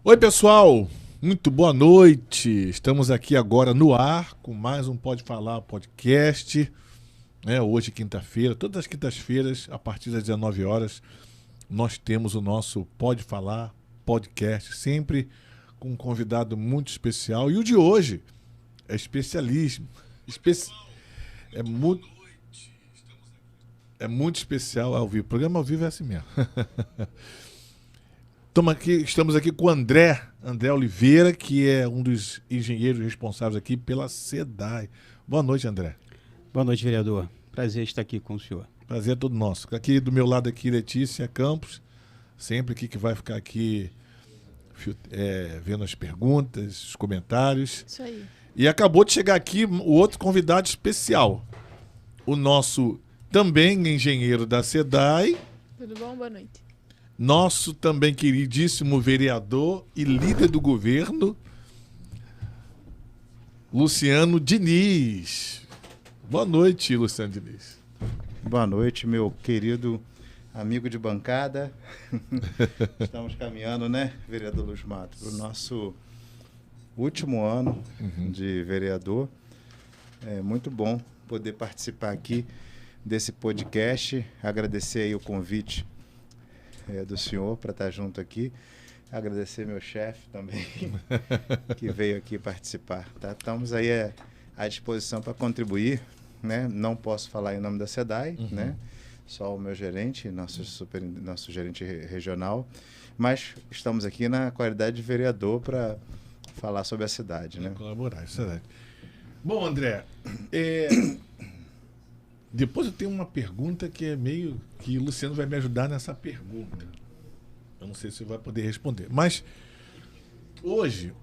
Oi, pessoal, muito boa noite. Estamos aqui agora no ar com mais um Pode Falar podcast. Hoje, quinta-feira, todas as quintas-feiras, a partir das 19 horas, nós temos o nosso Pode Falar podcast, sempre com um convidado muito especial. E o de hoje é especialismo. Espe- é, muito, é muito especial ao vivo. O programa ao vivo é assim mesmo. Estamos aqui com o André Oliveira, que é um dos engenheiros responsáveis aqui pela SEDAI. Boa noite, André. Boa noite, vereador. Prazer estar aqui com o senhor. Prazer é todo nosso. Aqui do meu lado aqui, Letícia Campos, sempre aqui que vai ficar aqui vendo as perguntas, os comentários. Isso aí. E acabou de chegar aqui o outro convidado especial, o nosso também engenheiro da SEDAI, Tudo bom? Boa noite. nosso também queridíssimo vereador e líder do governo, Luciano Diniz. Boa noite, Luciano Diniz. Boa noite, meu querido amigo de bancada. Estamos caminhando, né, vereador Luz Mato, para o nosso último ano de vereador. É muito bom poder participar aqui desse podcast. Agradecer aí o convite do senhor para estar junto aqui. Agradecer meu chefe também, que veio aqui participar. Tá? Estamos aí à disposição para contribuir, né? Não posso falar em nome da SEDAI, né? Só o meu gerente, nosso gerente regional, mas estamos aqui na qualidade de vereador para falar sobre a cidade, né? Colaborar, excelente. Bom, André, depois eu tenho uma pergunta que é meio que o Luciano vai me ajudar nessa pergunta. Eu não sei se vai poder responder. Mas hoje,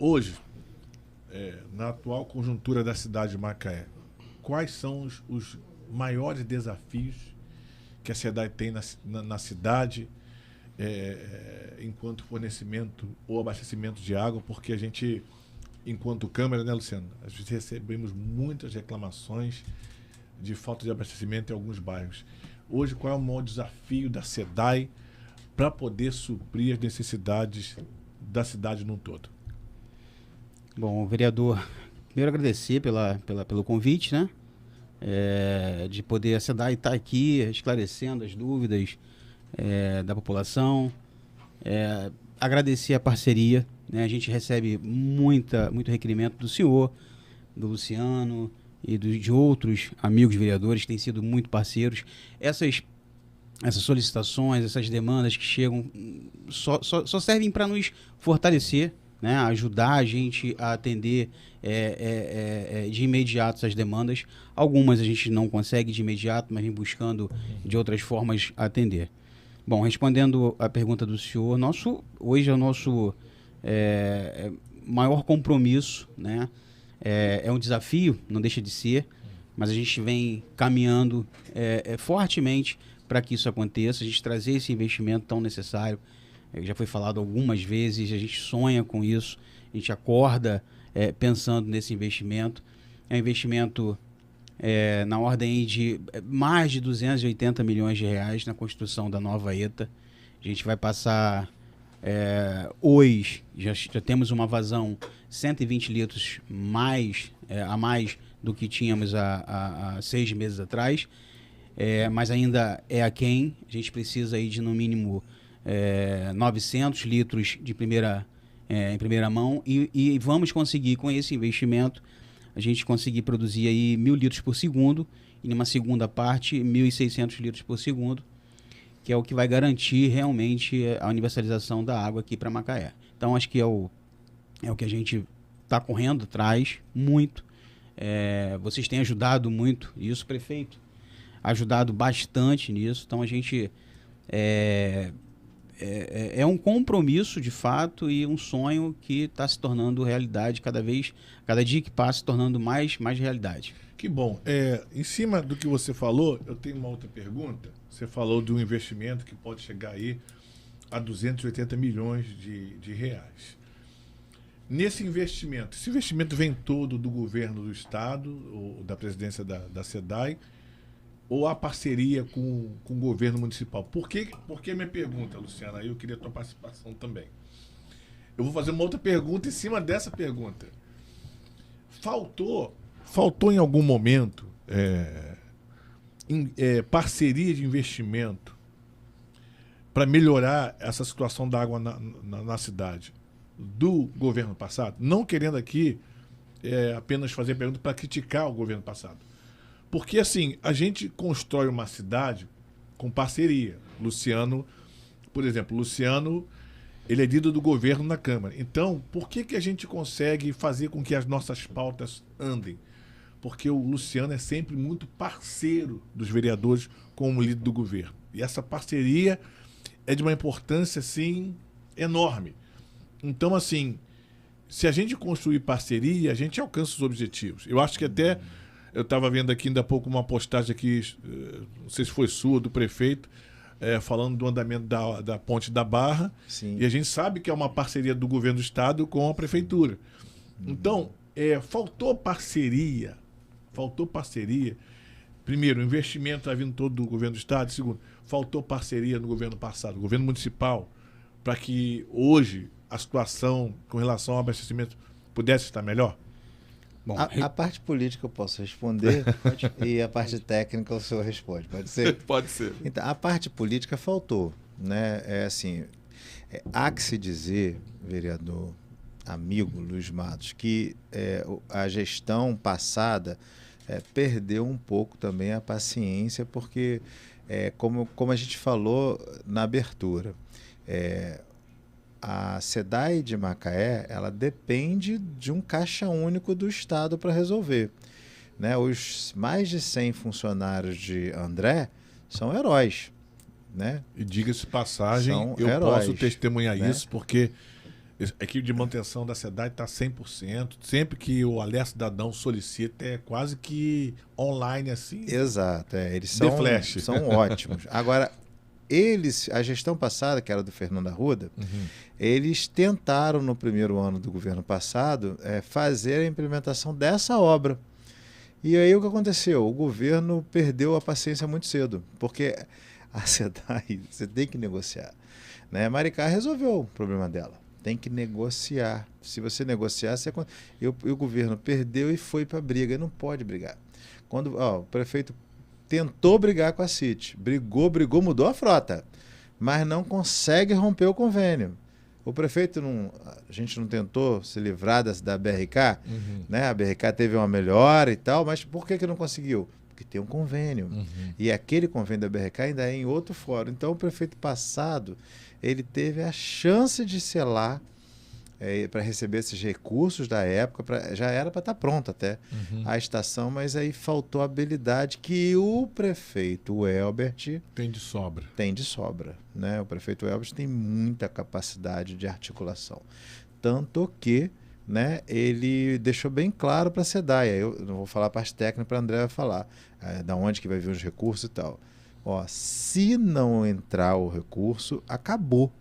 na atual conjuntura da cidade de Macaé, quais são os maiores desafios que a SEDAI tem na cidade enquanto fornecimento ou abastecimento de água? Porque a gente, enquanto Câmara, né, Luciano, a gente recebemos muitas reclamações de falta de abastecimento em alguns bairros. Hoje, qual é o maior desafio da SEDAI para poder suprir as necessidades da cidade num todo? Bom, vereador, primeiro agradecer pelo convite, né? De poder a SEDAI estar aqui esclarecendo as dúvidas da população. Agradecer a parceria, né? A gente recebe muito requerimento do senhor, do Luciano e de outros amigos vereadores que têm sido muito parceiros. Essas solicitações, essas demandas que chegam só servem para nos fortalecer, né? Ajudar a gente a atender de imediato essas demandas. Algumas a gente não consegue de imediato, mas vem buscando de outras formas atender. Bom, respondendo a pergunta do senhor, hoje é o nosso maior compromisso, né? É um desafio, não deixa de ser, mas a gente vem caminhando fortemente para que isso aconteça, a gente trazer esse investimento tão necessário. Já foi falado algumas vezes, a gente sonha com isso, a gente acorda pensando nesse investimento. É um investimento na ordem de mais de 280 milhões de reais na construção da nova ETA. A gente vai passar, hoje, já temos uma vazão 120 litros a mais do que tínhamos há 6 meses atrás. Mas ainda é aquém. A gente precisa aí de no mínimo 900 litros de em primeira mão e vamos conseguir com esse investimento a gente conseguir produzir aí 1.000 litros por segundo e numa segunda parte 1.600 litros por segundo, que é o que vai garantir realmente a universalização da água aqui para Macaé. Então acho que é o que a gente está correndo atrás muito. Vocês têm ajudado muito isso, prefeito, ajudado bastante nisso. Então a gente é um compromisso de fato e um sonho que está se tornando realidade cada dia que passa se tornando mais realidade. Que bom. Em cima do que você falou, eu tenho uma outra pergunta. Você falou de um investimento que pode chegar aí a 280 milhões de reais. Esse investimento vem todo do governo do estado, ou da presidência da SEDAI, ou a parceria com o governo municipal? Por que minha pergunta, Luciana? Aí eu queria a tua participação também. eu vou fazer uma outra pergunta em cima dessa pergunta. Faltou em algum momento parceria de investimento para melhorar essa situação da água na cidade do governo passado? Não querendo aqui apenas fazer pergunta para criticar o governo passado. Porque, assim, a gente constrói uma cidade com parceria. Luciano, por exemplo, ele é líder do governo na Câmara. Então, por que a gente consegue fazer com que as nossas pautas andem? Porque o Luciano é sempre muito parceiro dos vereadores como líder do governo. E essa parceria é de uma importância, assim, enorme. Então, assim, se a gente construir parceria, a gente alcança os objetivos. Eu acho que até, eu estava vendo aqui ainda há pouco uma postagem aqui, não sei se foi sua, do prefeito, falando do andamento da Ponte da Barra. Sim. E a gente sabe que é uma parceria do governo do estado com a prefeitura. Então, faltou parceria. Primeiro, o investimento está vindo todo do governo do estado. Segundo, faltou parceria no governo passado, governo municipal, para que hoje a situação com relação ao abastecimento pudesse estar melhor? Bom, a parte política eu posso responder e a parte técnica o senhor responde, pode ser? Pode ser. Então, a parte política faltou, né? Há que se dizer, vereador amigo Luiz Matos, que a gestão passada perdeu um pouco também a paciência, porque, como a gente falou na abertura, a SEDAI de Macaé, ela depende de um caixa único do Estado para resolver, né? Os mais de 100 funcionários de André são heróis, né? E diga-se passagem, São eu heróis, posso testemunhar né? isso, porque a equipe de manutenção da SEDAI está 100%. Sempre que o Alerta Cidadão solicita, é quase que online, assim. Exato, eles de flash. são ótimos. Agora, a gestão passada, que era do Fernando Arruda, eles tentaram, no primeiro ano do governo passado, fazer a implementação dessa obra. E aí o que aconteceu? O governo perdeu a paciência muito cedo, porque a SEDAI, você tem que negociar, né? Maricá resolveu o problema dela. Tem que negociar. Se você negociar, o governo perdeu e foi para a briga. E não pode brigar. Quando o prefeito tentou brigar com a CIT, brigou, mudou a frota, mas não consegue romper o convênio. O prefeito a gente não tentou se livrar da BRK, né? A BRK teve uma melhora e tal, mas por que não conseguiu? Porque tem um convênio. E aquele convênio da BRK ainda é em outro fórum. Então o prefeito passado, ele teve a chance de selar para receber esses recursos da época, já era para estar pronta até a estação, mas aí faltou a habilidade que o prefeito o Elbert tem de sobra. Né? O prefeito Elbert tem muita capacidade de articulação. Tanto que, né, ele deixou bem claro para a SEDAI. Eu não vou falar a parte técnica, para a André vai falar da onde que vai vir os recursos e tal. Se não entrar o recurso, acabou.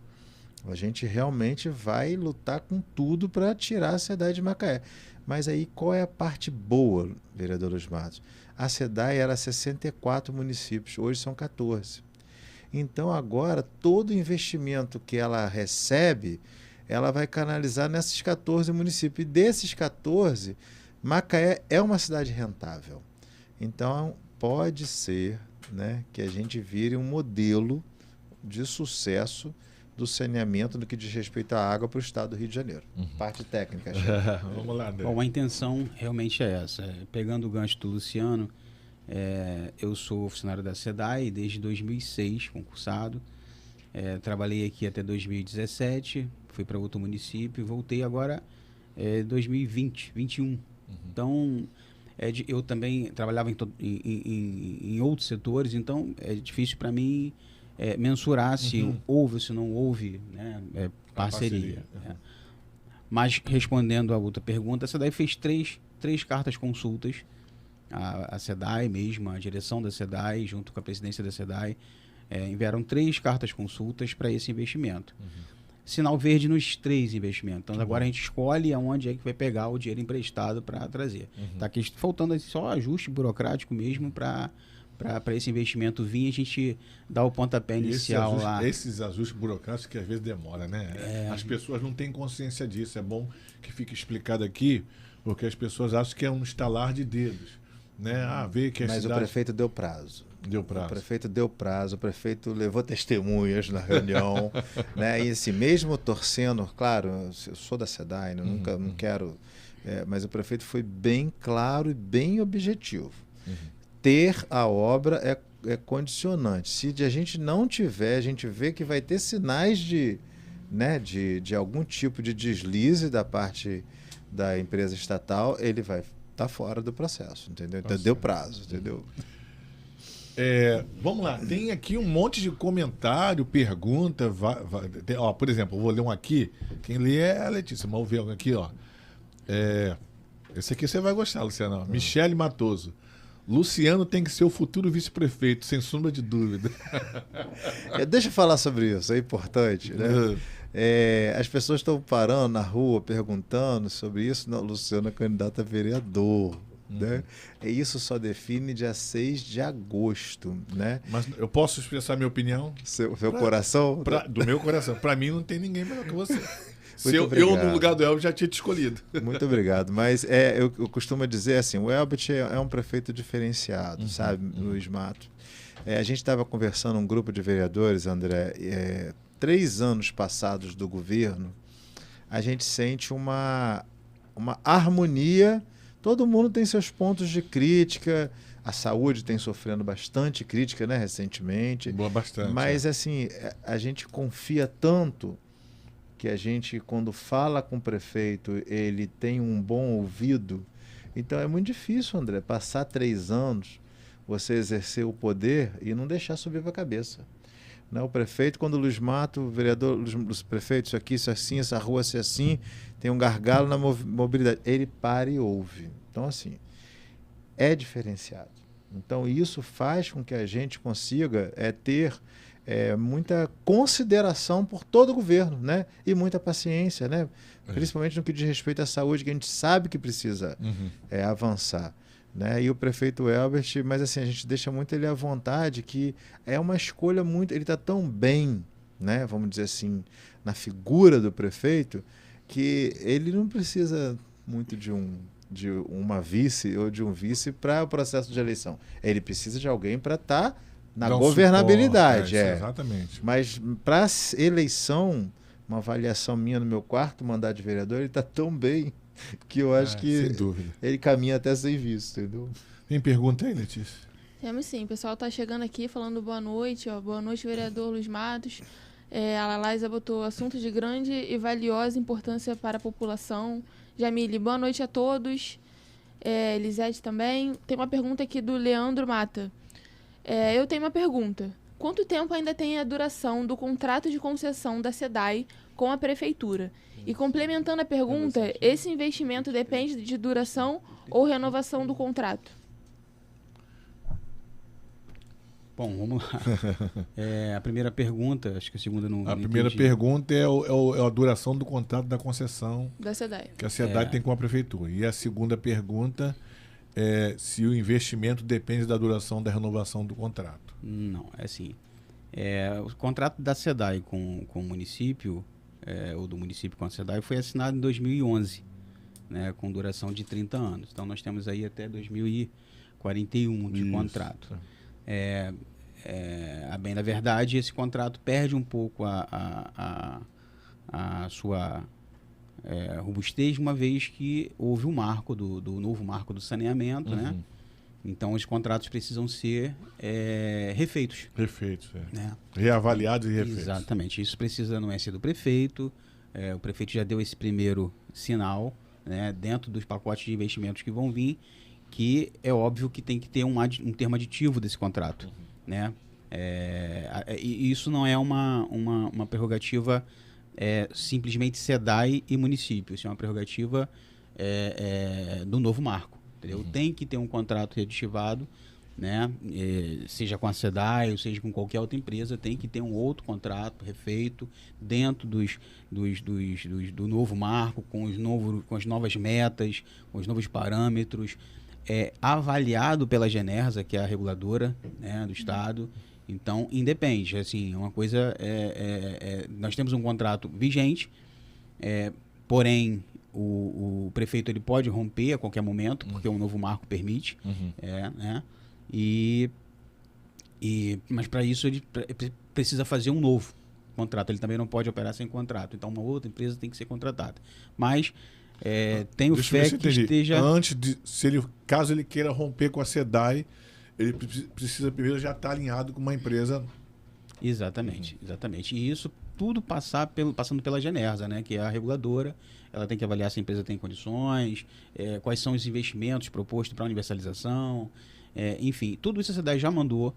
A gente realmente vai lutar com tudo para tirar a SEDAI de Macaé. Mas aí qual é a parte boa, vereador Luiz Matos? A SEDAI era 64 municípios, hoje são 14. Então agora todo investimento que ela recebe, ela vai canalizar nesses 14 municípios. E desses 14, Macaé é uma cidade rentável. Então pode ser, né, que a gente vire um modelo de sucesso do saneamento no que diz respeito à água para o estado do Rio de Janeiro. Parte técnica. Vamos lá, André. Bom, a intenção realmente é essa. Pegando o gancho do Luciano, eu sou funcionário da SEDAI desde 2006, concursado. Trabalhei aqui até 2017, fui para outro município e voltei agora em 2021. Então, eu também trabalhava em outros setores, então é difícil para mim mensurar se houve ou se não houve, né, parceria. Mas, respondendo a outra pergunta, a SEDAI fez três cartas consultas, a SEDAI mesmo, a direção da SEDAI, junto com a presidência da SEDAI, enviaram 3 cartas consultas para esse investimento. Sinal verde nos 3 investimentos. Então, agora a gente escolhe aonde é que vai pegar o dinheiro emprestado para trazer. Está faltando só ajuste burocrático mesmo para para esse investimento vir, a gente dá o pontapé inicial lá. Esses ajustes burocráticos que às vezes demora, né? As pessoas não têm consciência disso. É bom que fique explicado aqui, porque as pessoas acham que é um estalar de dedos, né? Vê que a Mas cidade... o prefeito deu prazo. Deu prazo. O prefeito deu prazo, o prefeito levou testemunhas na reunião, né? E assim, mesmo torcendo, claro, eu sou da SEDAI, não quero... mas o prefeito foi bem claro e bem objetivo. Ter a obra é condicionante. Se a gente não tiver, a gente vê que vai ter sinais de algum tipo de deslize da parte da empresa estatal, ele vai estar fora do processo, entendeu? Então deu prazo, entendeu? Vamos lá, tem aqui um monte de comentário, pergunta. Por exemplo, eu vou ler um aqui. Quem lê é a Letícia, mas vou ver um aqui, ó. Esse aqui você vai gostar, Luciano. Michele Matoso. Luciano tem que ser o futuro vice-prefeito, sem sombra de dúvida. Deixa eu falar sobre isso, é importante, né? As pessoas estão parando na rua, perguntando sobre isso. Não, Luciano é candidato a vereador. Né? Isso só define dia 6 de agosto. Né? Mas eu posso expressar minha opinião? Seu coração? Do meu coração. Para mim não tem ninguém melhor que você. Eu, no lugar do Elbert, já tinha te escolhido. Muito obrigado. Mas eu costumo dizer assim, o Elbert é um prefeito diferenciado, sabe, Luiz Matos? A gente estava conversando, um grupo de vereadores, André, 3 anos passados do governo, a gente sente uma harmonia. Todo mundo tem seus pontos de crítica. A saúde tem sofrendo bastante crítica, né, recentemente. Bastante. Mas, assim, a gente confia tanto que a gente, quando fala com o prefeito, ele tem um bom ouvido. Então, é muito difícil, André, passar 3 anos, você exercer o poder e não deixar subir para a cabeça. Né? O prefeito, quando o Luiz Mato, o vereador, os prefeitos, isso assim, essa rua assim, tem um gargalo na mobilidade. Ele para e ouve. Então, assim, é diferenciado. Então, isso faz com que a gente consiga ter muita consideração por todo o governo, né? E muita paciência, né? Principalmente no que diz respeito à saúde, que a gente sabe que precisa avançar. Né? E o prefeito Elbert, mas assim, a gente deixa muito ele à vontade, que é uma escolha muito... Ele está tão bem, né? Vamos dizer assim, na figura do prefeito, que ele não precisa muito de uma vice ou de um vice para o processo de eleição. Ele precisa de alguém para estar na governabilidade. Suporte, exatamente. Mas para eleição, uma avaliação minha no meu 4º mandato de vereador, ele está tão bem que eu acho que sem dúvida. Ele caminha até sem visto, entendeu? Tem pergunta aí, Letícia? Temos sim. O pessoal está chegando aqui falando boa noite. Boa noite, vereador Luiz Matos. A Laísa botou assunto de grande e valiosa importância para a população. Jamile, boa noite a todos. Elisete também. Tem uma pergunta aqui do Leandro Mata. Eu tenho uma pergunta. Quanto tempo ainda tem a duração do contrato de concessão da SEDAI com a Prefeitura? E complementando a pergunta, esse investimento depende de duração ou renovação do contrato? Bom, vamos lá. A primeira pergunta, acho que a segunda não. A primeira pergunta é a duração do contrato da concessão da SEDAI. Que a SEDAI tem com a Prefeitura. E a segunda pergunta é se o investimento depende da duração da renovação do contrato. Não, é assim. O contrato da SEDAI com o município, ou do município com a SEDAI, foi assinado em 2011, né, com duração de 30 anos. Então, nós temos aí até 2041 de contrato. A bem da verdade, esse contrato perde um pouco a sua robustez, uma vez que houve o marco do novo marco do saneamento, né? Então, os contratos precisam ser refeitos. Refeitos, né? Reavaliados e refeitos. Exatamente. Isso precisa não ser do prefeito. O prefeito já deu esse primeiro sinal, né, dentro dos pacotes de investimentos que vão vir, que é óbvio que tem que ter um termo aditivo desse contrato. Né? E isso não é uma prerrogativa simplesmente SEDAI e município. Isso é uma prerrogativa do novo marco. Entendeu? Tem que ter um contrato readitivado, né? Seja com a SEDAI ou seja com qualquer outra empresa, tem que ter um outro contrato refeito dentro do novo marco, com as novas metas, com os novos parâmetros. é avaliado pela Genersa, que é a reguladora, né, do Estado. Então, independe. Assim, uma coisa nós temos um contrato vigente, porém o prefeito ele pode romper a qualquer momento, porque um novo marco permite. Né? Mas para isso ele precisa fazer um novo contrato. Ele também não pode operar sem contrato. Então, uma outra empresa tem que ser contratada. Mas tenho fé que esteja... Antes de, caso ele queira romper com a SEDAI, ele precisa primeiro já estar alinhado com uma empresa. Exatamente. E isso tudo passando pela Genersa, né, que é a reguladora. Ela tem que avaliar se a empresa tem condições, quais são os investimentos propostos para a universalização, enfim, tudo isso a SEDAI já mandou,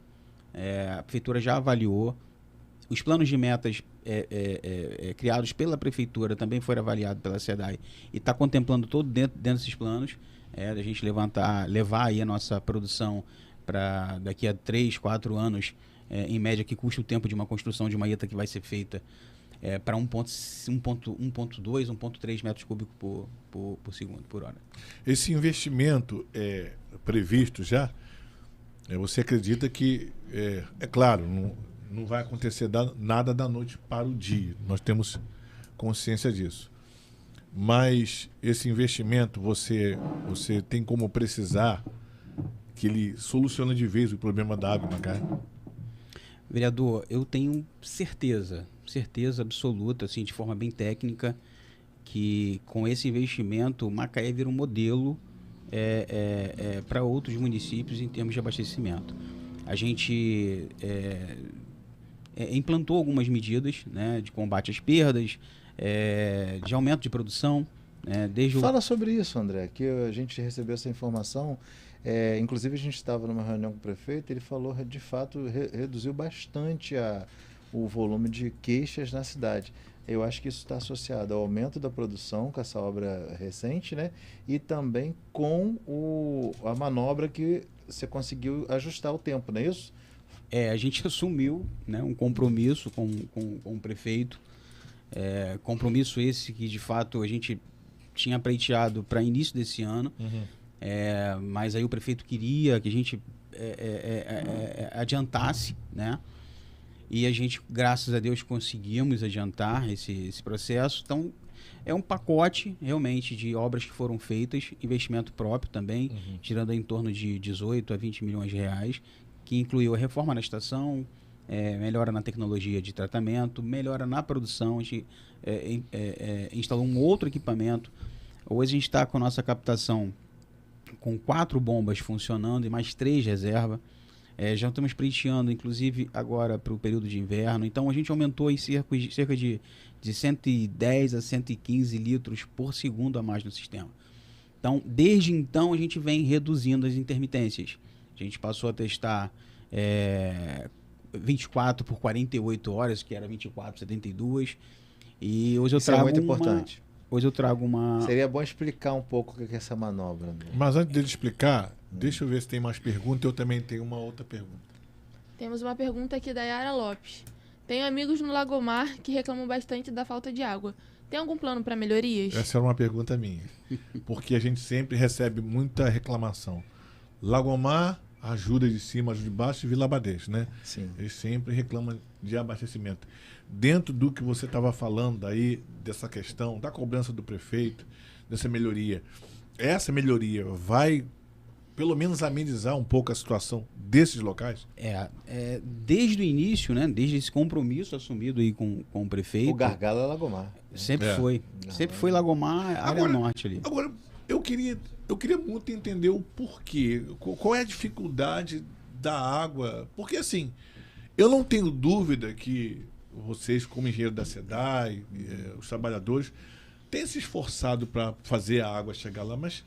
a prefeitura já avaliou. Os planos de metas criados pela prefeitura também foram avaliados pela SEDAI e está contemplando todo dentro desses planos, da gente levar aí a nossa produção para daqui a 3, 4 anos, em média, que custa o tempo de uma construção de uma ITA que vai ser feita para 1.2, 1.3 metros cúbicos por segundo, por hora. Esse investimento é previsto já? Você acredita que, claro, não vai acontecer nada da noite para o dia. Nós temos consciência disso. Mas esse investimento, você tem como precisar que ele solucione de vez o problema da água em Macaé? Vereador, eu tenho certeza absoluta, assim, de forma bem técnica, que com esse investimento o Macaé vira um modelo para outros municípios em termos de abastecimento. A gente implantou algumas medidas, né, de combate às perdas, de aumento de produção. Fala sobre isso, André, que a gente recebeu essa informação. Inclusive a gente estava numa reunião com o prefeito, ele falou de fato reduziu bastante o volume de queixas na cidade. Eu acho que isso está associado ao aumento da produção com essa obra recente, né? E também com a manobra que você conseguiu ajustar o tempo, não é isso? A gente assumiu, né, um compromisso com o prefeito, compromisso esse que de fato a gente tinha pleiteado para início desse ano. Mas aí o prefeito queria que a gente adiantasse, né? E a gente, graças a Deus, conseguimos adiantar esse processo. Então, é um pacote realmente de obras que foram feitas, investimento próprio também, girando em torno de 18 a 20 milhões de reais, que incluiu a reforma na estação, melhora na tecnologia de tratamento, melhora na produção. A gente instalou um outro equipamento. Hoje a gente está com a nossa captação com 4 bombas funcionando e mais 3 reserva. Já estamos pleiteando, inclusive, agora para o período de inverno. Então, a gente aumentou em cerca de 110 a 115 litros por segundo a mais no sistema. Então, desde então, a gente vem reduzindo as intermitências. A gente passou a testar 24 por 48 horas, que era 24 por 72. E hoje eu trago muito importante. Hoje eu trago uma... Seria bom explicar um pouco o que é essa manobra. Mas antes dele explicar, deixa eu ver se tem mais perguntas. Eu também tenho uma outra pergunta. Temos uma pergunta aqui da Yara Lopes. Tenho amigos no Lagomar que reclamam bastante da falta de água. Tem algum plano para melhorias? Essa era uma pergunta minha. Porque a gente sempre recebe muita reclamação. Lagomar, ajuda de cima, ajuda de baixo e Vila Badense, né? Sim. Eles sempre reclamam de abastecimento. Dentro do que você estava falando aí, dessa questão da cobrança do prefeito, dessa melhoria, essa melhoria vai pelo menos amenizar um pouco a situação desses locais? Desde o início, né? Desde esse compromisso assumido aí com o prefeito. O gargalo é Lagomar. Sempre foi. Sempre foi Lagomar, área norte ali. Agora, eu queria muito entender o porquê. Qual é a dificuldade da água? Porque, assim, eu não tenho dúvida que vocês, como engenheiro da SEDAI, os trabalhadores, têm se esforçado para fazer a água chegar lá, mas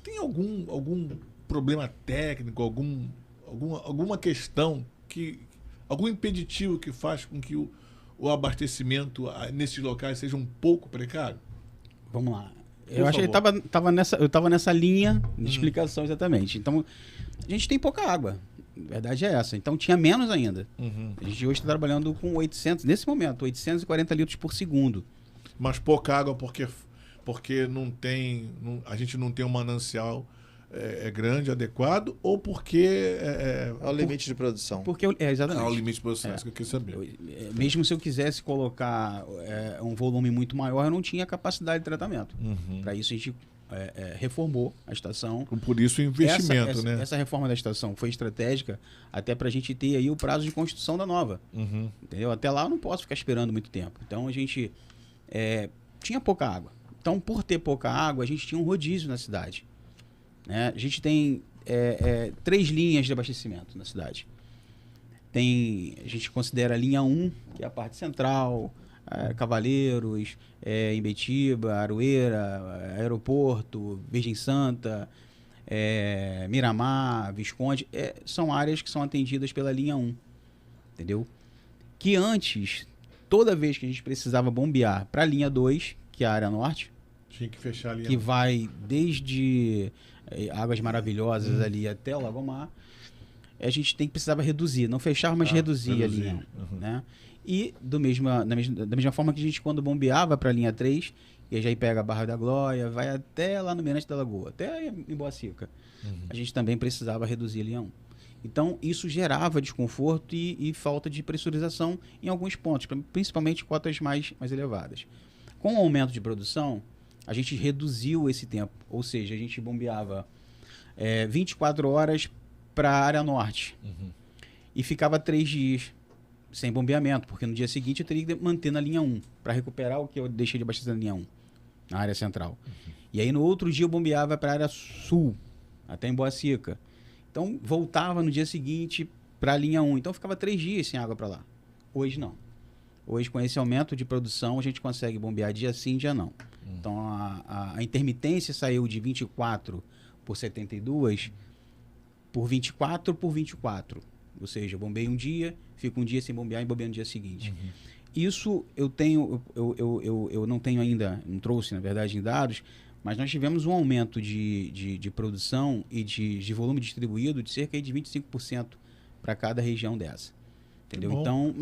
tem algum problema técnico, alguma questão, algum impeditivo que faz com que o abastecimento nesses locais seja um pouco precário? Vamos lá. Eu acho que eu estava nessa linha de explicação exatamente. Então, a gente tem pouca água. A verdade é essa. Então, tinha menos ainda. A gente hoje está trabalhando com 800, nesse momento, 840 litros por segundo. Mas pouca água porque a gente não tem um manancial é grande, adequado, ou porque... É o limite de produção. Porque exatamente. É o limite de produção, isso que eu queria saber. Mesmo se eu quisesse colocar um volume muito maior, eu não tinha capacidade de tratamento. Para isso a gente reformou a estação. Por isso o investimento, né? Essa reforma da estação foi estratégica até para a gente ter aí o prazo de construção da nova. Entendeu? Até lá eu não posso ficar esperando muito tempo. Então a gente tinha pouca água. Então, por ter pouca água, a gente tinha um rodízio na cidade. Né? A gente tem 3 linhas de abastecimento na cidade. A gente considera a linha 1, que é a parte central, Cavaleiros, Imbetiba, Aroeira, Aeroporto, Virgem Santa, Miramar, Visconde. São áreas que são atendidas pela linha 1. Entendeu? Que antes, toda vez que a gente precisava bombear para a linha 2, que é a área norte, tinha que fechar ali. Que vai desde Águas Maravilhosas ali até o Lagomar, a gente precisava reduzir, não fechar, mas reduzir a linha. Né? E da mesma forma que a gente, quando bombeava para a linha 3, e já pega a Barra da Glória, vai até lá no Mirante da Lagoa, até em Boa Seca, a gente também precisava reduzir a linha 1. Então, isso gerava desconforto e falta de pressurização em alguns pontos, principalmente cotas mais elevadas. Com o aumento de produção, a gente reduziu esse tempo. Ou seja, a gente bombeava 24 horas para a área norte. E ficava 3 dias sem bombeamento, porque no dia seguinte eu teria que manter na linha 1, para recuperar o que eu deixei de abastecer na linha 1, na área central. E aí no outro dia eu bombeava para a área sul, até em Boa Seca. Então voltava no dia seguinte para a linha 1. Então ficava 3 dias sem água para lá. Hoje não. Hoje, com esse aumento de produção, a gente consegue bombear dia sim, dia não. Então, a intermitência saiu de 24 por 72 por 24 por 24. Ou seja, eu bombeio um dia, fico um dia sem bombear e bombeio no dia seguinte. Isso eu não tenho ainda, não trouxe, na verdade, em dados, mas nós tivemos um aumento de produção e de volume distribuído de cerca de 25% para cada região dessa. Entendeu? Então,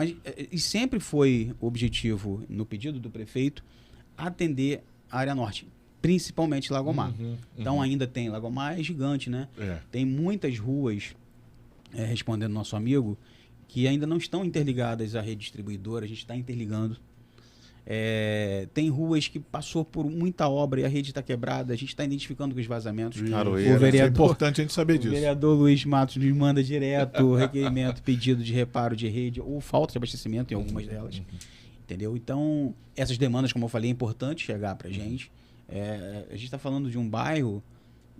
e sempre foi o objetivo, no pedido do prefeito, atender a área norte, principalmente Lagomar. Então, ainda tem Lagomar, é gigante, né? Tem muitas ruas, respondendo nosso amigo, que ainda não estão interligadas à rede distribuidora, a gente está interligando. Tem ruas que passou por muita obra e a rede está quebrada, a gente está identificando com os vazamentos. É importante a gente saber disso. O vereador Luiz Matos nos manda direto requerimento, pedido de reparo de rede ou falta de abastecimento em algumas delas. Entendeu? Então, essas demandas, como eu falei, é importante chegar para a gente. A gente está falando de um bairro,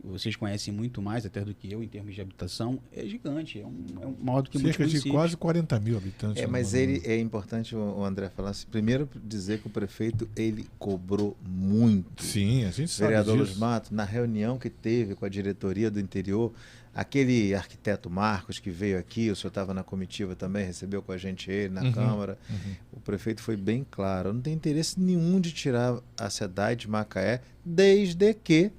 vocês conhecem muito mais até do que eu em termos de habitação, é gigante, é maior do que muitos municípios. Cerca de quase 40 mil habitantes. Mas é importante o André falar assim, primeiro dizer que o prefeito, ele cobrou muito. Sim, a gente sabe vereador disso. Luiz Matos, na reunião que teve com a diretoria do interior, aquele arquiteto Marcos que veio aqui, o senhor estava na comitiva também, recebeu com a gente ele na Câmara, o prefeito foi bem claro, não tem interesse nenhum de tirar a SEDAI de Macaé, desde que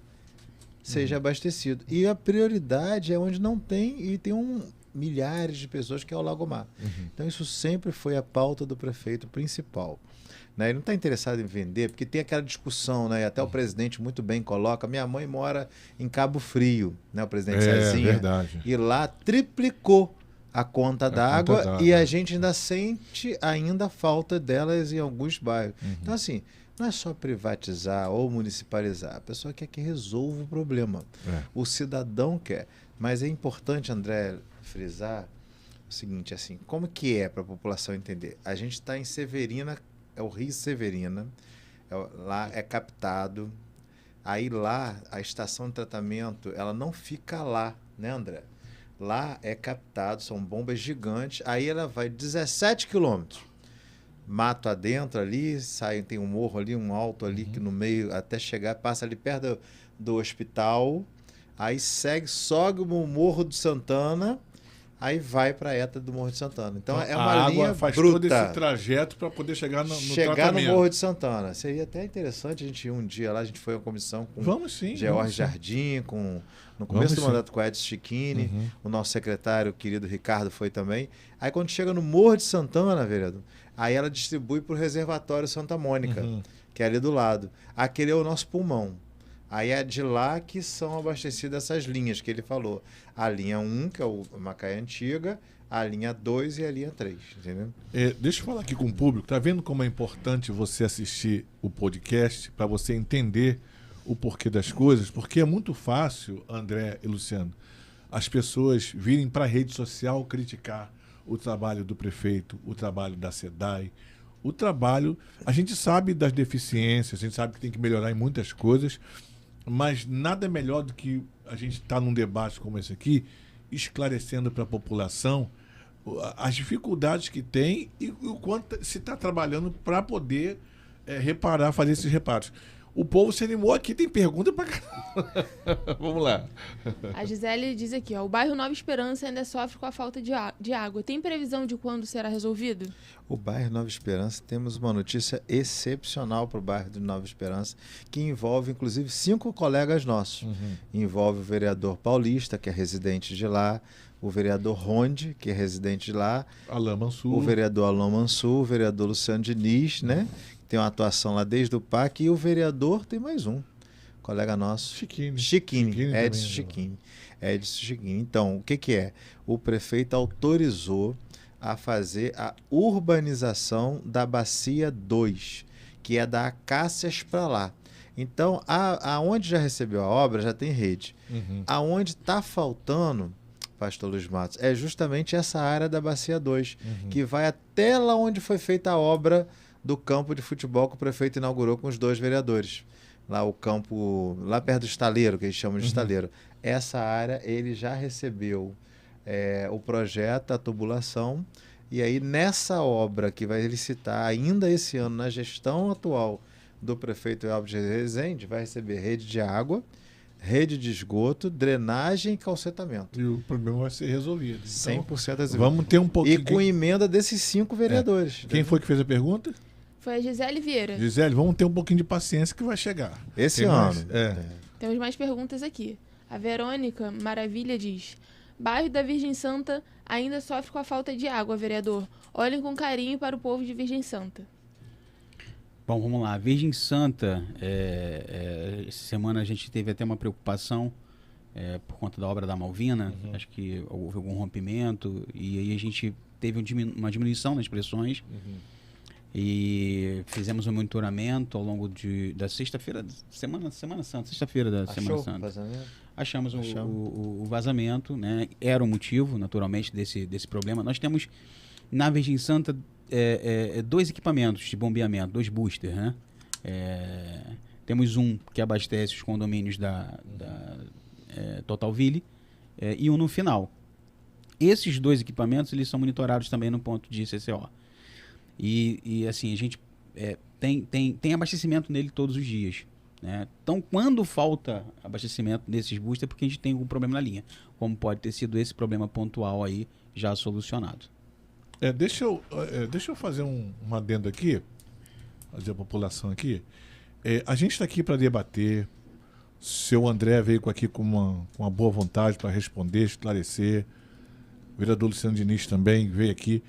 seja abastecido. E a prioridade é onde não tem, e tem milhares de pessoas, que é o Lagomar. Então isso sempre foi a pauta do prefeito principal. Né? Ele não está interessado em vender, porque tem aquela discussão, né? Até o presidente muito bem coloca, minha mãe mora em Cabo Frio, né? O presidente Cezinha, verdade. E lá triplicou a conta d'água e a gente ainda sente a falta delas em alguns bairros. Então assim, não é só privatizar ou municipalizar. A pessoa quer que resolva o problema. O cidadão quer. Mas é importante, André, frisar o seguinte, assim, como que é para a população entender? A gente está em Severina, é o Rio Severina, lá é captado. Aí lá, a estação de tratamento, ela não fica lá, né, André? Lá é captado, são bombas gigantes. Aí ela vai 17 quilômetros. Mato adentro ali, tem um morro ali, um alto ali, que no meio, até chegar, passa ali perto do hospital, aí sobe o Morro do Santana, aí vai para a ETA do Morro de Santana. Então é uma linha faz bruta. todo esse trajeto para poder chegar no chegar tratamento. No Morro de Santana. Seria até interessante a gente ir um dia lá, a gente foi uma comissão com George Jardim, no começo do mandato com Edson Chiquini, o nosso secretário querido Ricardo foi também. Aí quando chega no Morro de Santana, vereador, aí ela distribui para o reservatório Santa Mônica, que é ali do lado. Aquele é o nosso pulmão. Aí é de lá que são abastecidas essas linhas que ele falou. A linha 1, que é o Macaé Antiga, a linha 2 e a linha 3, entendeu? Deixa eu falar aqui com o público. Tá vendo como é importante você assistir o podcast para você entender o porquê das coisas? Porque é muito fácil, André e Luciano, as pessoas virem para a rede social criticar o trabalho do prefeito, o trabalho da SEDAI, o trabalho... A gente sabe das deficiências, a gente sabe que tem que melhorar em muitas coisas, mas nada melhor do que a gente estar num debate como esse aqui, esclarecendo para a população as dificuldades que tem e o quanto se está trabalhando para poder reparar, fazer esses reparos. O povo se animou aqui, tem pergunta para caramba. Vamos lá. A Gisele diz aqui, ó, o bairro Nova Esperança ainda sofre com a falta de água. Tem previsão de quando será resolvido? O bairro Nova Esperança, temos uma notícia excepcional para o bairro de Nova Esperança, que envolve, inclusive, 5 colegas nossos. Envolve o vereador Paulista, que é residente de lá, o vereador Ronde, que é residente de lá, Alain Mansur. O vereador Alain Mansur, o vereador Luciano Diniz, né? Tem uma atuação lá desde o PAC, e o vereador tem mais um, colega nosso. Chiquini. Edson Chiquini. Então, o que é? O prefeito autorizou a fazer a urbanização da Bacia 2, que é da Acácias para lá. Então, aonde já recebeu a obra, já tem rede. Aonde está faltando, Pastor Luiz Matos, é justamente essa área da Bacia 2, que vai até lá onde foi feita a obra do campo de futebol que o prefeito inaugurou com os 2 vereadores. Lá o campo, lá perto do estaleiro, que eles chamam de estaleiro. Essa área ele já recebeu o projeto, a tubulação, e aí nessa obra que vai licitar ainda esse ano, na gestão atual do prefeito Elvis Rezende, vai receber rede de água, rede de esgoto, drenagem e calcetamento. E o problema vai ser resolvido. Então, 100% resolvido. Vamos ter um pouquinho... E com emenda desses 5 vereadores. Quem foi que fez a pergunta? Foi a Gisele Vieira. Gisele, vamos ter um pouquinho de paciência que vai chegar. Esse Tem ano. mais? Temos mais perguntas aqui. A Verônica Maravilha diz: bairro da Virgem Santa ainda sofre com a falta de água, vereador. Olhem com carinho para o povo de Virgem Santa. Bom, vamos lá. Virgem Santa, essa semana a gente teve até uma preocupação por conta da obra da Malvina. Acho que houve algum rompimento e aí a gente teve uma diminuição nas pressões. E fizemos um monitoramento ao longo da sexta-feira, Semana Santa, sexta-feira da Semana Santa. Vazamento? Achamos o vazamento, né? Era o motivo, naturalmente, desse problema. Nós temos, na Virgem Santa, 2 equipamentos de bombeamento, 2 boosters, né? Temos um que abastece os condomínios da Totalville e um no final. Esses 2 equipamentos, eles são monitorados também no ponto de CCO. E assim, a gente tem abastecimento nele todos os dias, né? Então, quando falta abastecimento desses boosters, é porque a gente tem algum problema na linha, como pode ter sido esse problema pontual aí já solucionado. Deixa eu fazer um adendo aqui, fazer a população aqui. A gente está aqui para debater. Seu André veio aqui com uma boa vontade para responder, esclarecer. O vereador Luciano Diniz também veio aqui.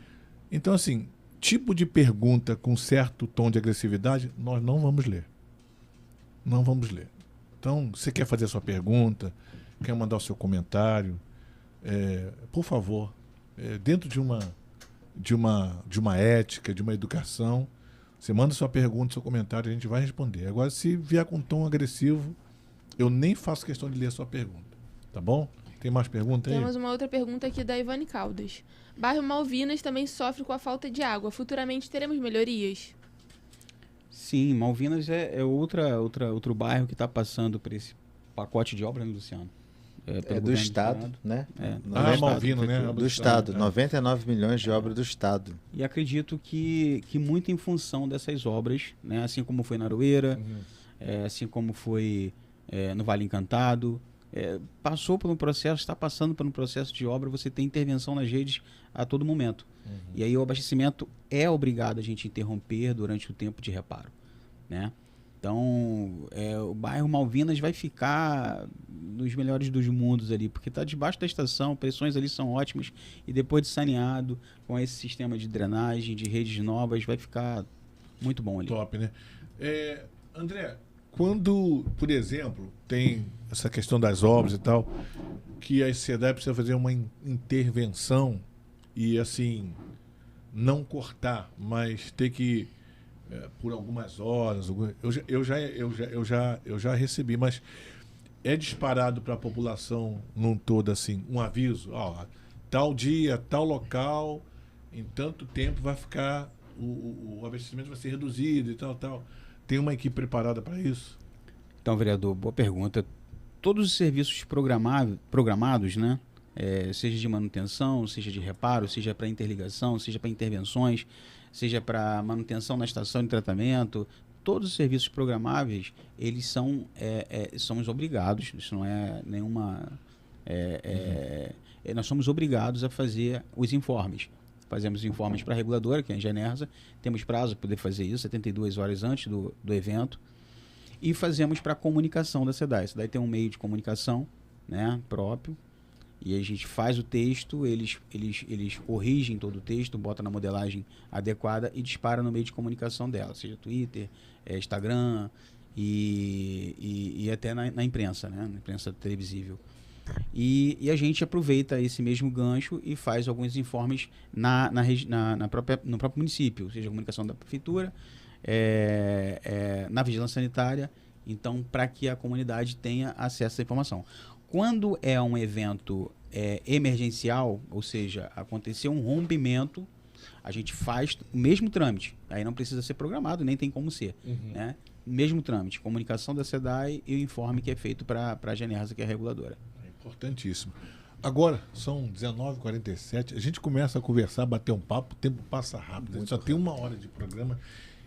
Então, assim, tipo de pergunta com certo tom de agressividade, nós não vamos ler. Não vamos ler. Então, você quer fazer a sua pergunta, quer mandar o seu comentário, por favor, dentro de uma ética, de uma educação, você manda sua pergunta, seu comentário, a gente vai responder. Agora, se vier com tom agressivo, eu nem faço questão de ler a sua pergunta. Tá bom? Tem mais pergunta aí? Temos uma outra pergunta aqui da Ivane Caldas. Bairro Malvinas também sofre com a falta de água. Futuramente teremos melhorias? Sim, Malvinas é outro bairro que está passando por esse pacote de obra, né, Luciano? Do Estado, né? Malvino, né? Do Estado, 99 milhões de obra do Estado. E acredito que muito em função dessas obras, né? Assim como foi na Aroeira, assim como foi no Vale Encantado, passou por um processo, está passando por um processo de obra, você tem intervenção nas redes a todo momento. E aí o abastecimento é obrigado a gente interromper durante o tempo de reparo, né? Então, o bairro Malvinas vai ficar nos melhores dos mundos ali, porque está debaixo da estação, pressões ali são ótimas, e depois de saneado, com esse sistema de drenagem, de redes novas, vai ficar muito bom ali. Top, né? André, Quando, por exemplo, tem essa questão das obras e tal, que a SEDAI precisa fazer uma intervenção e, assim, não cortar, mas ter que, por algumas horas, eu já recebi, mas é disparado para a população num todo, assim, um aviso, ó, tal dia, tal local, em tanto tempo vai ficar, o abastecimento vai ser reduzido e tal. Tem uma equipe preparada para isso? Então, vereador, boa pergunta. Todos os serviços programados, né? Seja de manutenção, seja de reparo, seja para interligação, seja para intervenções, seja para manutenção na estação de tratamento, todos os serviços programáveis, eles somos obrigados, isso não é nenhuma... nós somos obrigados a fazer os informes. Fazemos informes para a reguladora, que é a Engenersa, temos prazo para poder fazer isso, 72 horas antes do evento, e fazemos para a comunicação da SEDAI. A SEDAI tem um meio de comunicação, né, próprio, e a gente faz o texto, eles corrigem todo o texto, botam na modelagem adequada e dispara no meio de comunicação dela, seja Twitter, Instagram e até na imprensa, né, na imprensa televisível. E a gente aproveita esse mesmo gancho e faz alguns informes no próprio município, seja a comunicação da prefeitura, na vigilância sanitária, então para que a comunidade tenha acesso à informação. Quando é um evento emergencial, ou seja, aconteceu um rompimento, a gente faz o mesmo trâmite, aí não precisa ser programado, nem tem como ser, né? Mesmo trâmite, comunicação da SEDAI e o informe que é feito para a Genersa, que é a reguladora. Importantíssimo. Agora, são 19h47, a gente começa a conversar, bater um papo, o tempo passa rápido, a gente só tem 1 hora de programa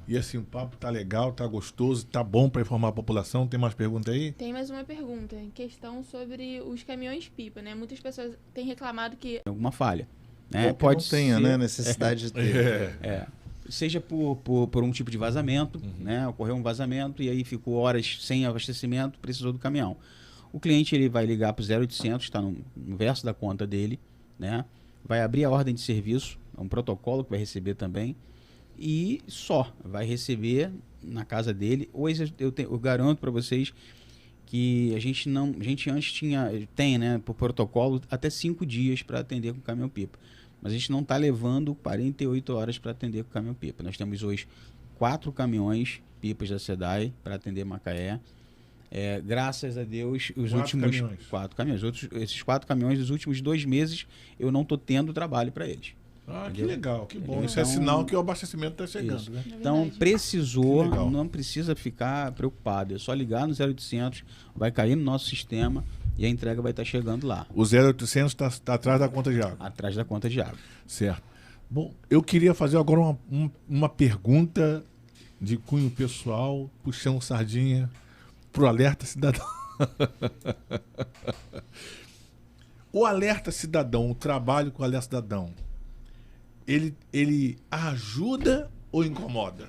e assim, o papo tá legal, tá gostoso, tá bom para informar a população. Tem mais pergunta aí? Tem mais uma pergunta, em questão sobre os caminhões-pipa, né? Muitas pessoas têm reclamado que... Alguma falha, né? Pode ser, né? Necessidade de ter. Seja por um tipo de vazamento, né? Ocorreu um vazamento e aí ficou horas sem abastecimento, precisou do caminhão. O cliente ele vai ligar para o 0800, está no verso da conta dele, né? Vai abrir a ordem de serviço, é um protocolo que vai receber também, e só vai receber na casa dele. Hoje eu garanto para vocês que a gente antes tem, né, por protocolo, até 5 dias para atender com o caminhão-pipa. Mas a gente não está levando 48 horas para atender com o caminhão-pipa. Nós temos hoje 4 caminhões-pipas da SEDAI para atender Macaé. Graças a Deus, os últimos 4 caminhões. Esses 4 caminhões, dos últimos 2 meses, eu não estou tendo trabalho para eles. Ah, entendeu? Que legal, que bom. Então, isso é sinal que o abastecimento está chegando, isso, né? Então, Que precisou, legal. não precisa ficar preocupado. É só ligar no 0800, vai cair no nosso sistema e a entrega vai estar chegando lá. O 0800 está atrás da conta de água. Atrás da conta de água. Certo. Bom, eu queria fazer agora uma pergunta de cunho pessoal, puxando sardinha pro Alerta Cidadão. O Alerta Cidadão, o trabalho com o Alerta Cidadão, ele ajuda ou incomoda?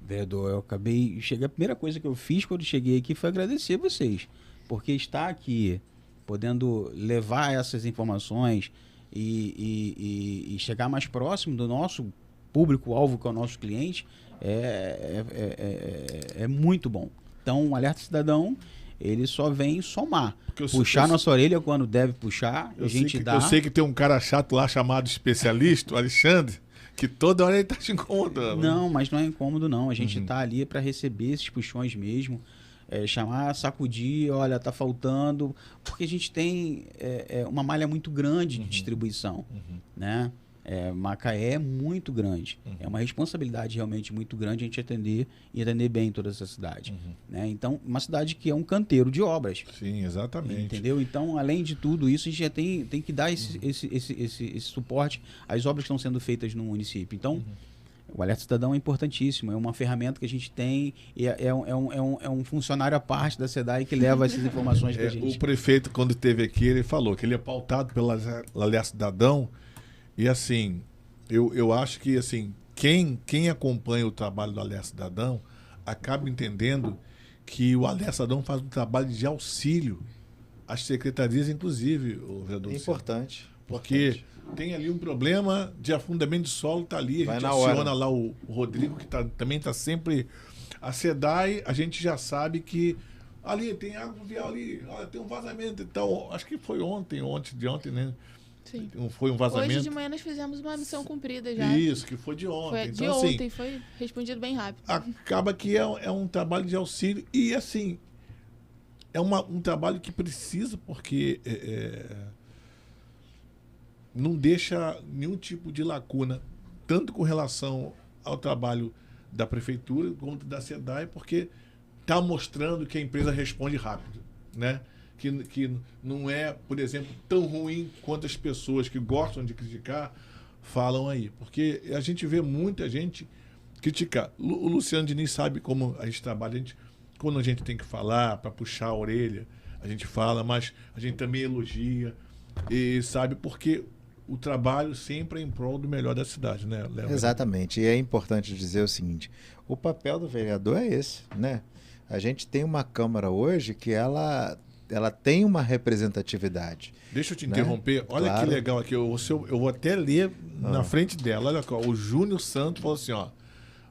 Vereador, a primeira coisa que eu fiz quando cheguei aqui foi agradecer vocês, porque estar aqui, podendo levar essas informações e chegar mais próximo do nosso público-alvo, que é o nosso cliente, é muito bom. Então, o Alerta Cidadão, ele só vem somar. Puxar nossa orelha quando deve puxar, a gente dá. Eu sei que tem um cara chato lá chamado especialista, o Alexandre, que toda hora ele tá te incomodando. Não, mas não é incômodo não. A gente tá ali para receber esses puxões mesmo. Chamar, sacudir, olha, tá faltando. Porque a gente tem uma malha muito grande de distribuição, né? Macaé é muito grande. É uma responsabilidade realmente muito grande a gente atender bem toda essa cidade. Né? Então, uma cidade que é um canteiro de obras. Sim, exatamente. Entendeu? Então, além de tudo isso, a gente já tem que dar esse suporte às obras que estão sendo feitas no município. Então, o Alerta Cidadão é importantíssimo. É uma ferramenta que a gente tem e é um funcionário à parte da SEDAI que leva essas informações para a gente. O prefeito, quando esteve aqui, ele falou que ele é pautado pelo Alerta Cidadão. E assim, eu acho que assim, quem acompanha o trabalho do Alerta Cidadão acaba entendendo que o Alerta Cidadão faz um trabalho de auxílio às secretarias, inclusive, o vereador. É importante. Porque tem ali um problema de afundamento de solo, está ali, a gente aciona lá o Rodrigo, que também está sempre A SEDAI, a gente já sabe que ali tem água pluvial ali, olha, tem um vazamento. Então, acho que foi ontem, né? Sim. Foi um vazamento. Hoje de manhã nós fizemos uma missão cumprida já. Isso, que foi de ontem. Foi então, de assim, ontem, foi respondido bem rápido. acaba que é um trabalho de auxílio e, assim, é um trabalho que precisa, porque não deixa nenhum tipo de lacuna, tanto com relação ao trabalho da prefeitura quanto da SEDAI, porque está mostrando que a empresa responde rápido, né? Que não é, por exemplo, tão ruim quanto as pessoas que gostam de criticar falam aí. Porque a gente vê muita gente criticar. O Luciano Diniz sabe como a gente trabalha. Quando a gente tem que falar para puxar a orelha, a gente fala, mas a gente também elogia. E sabe, porque o trabalho sempre é em prol do melhor da cidade, né, Léo? Exatamente. E é importante dizer o seguinte, o papel do vereador é esse, né? A gente tem uma Câmara hoje que ela tem uma representatividade. Deixa eu te né? interromper. Olha Claro. que legal aqui. Eu vou até ler na frente dela. Olha aqui, ó. O Júnior Santos falou assim, ó.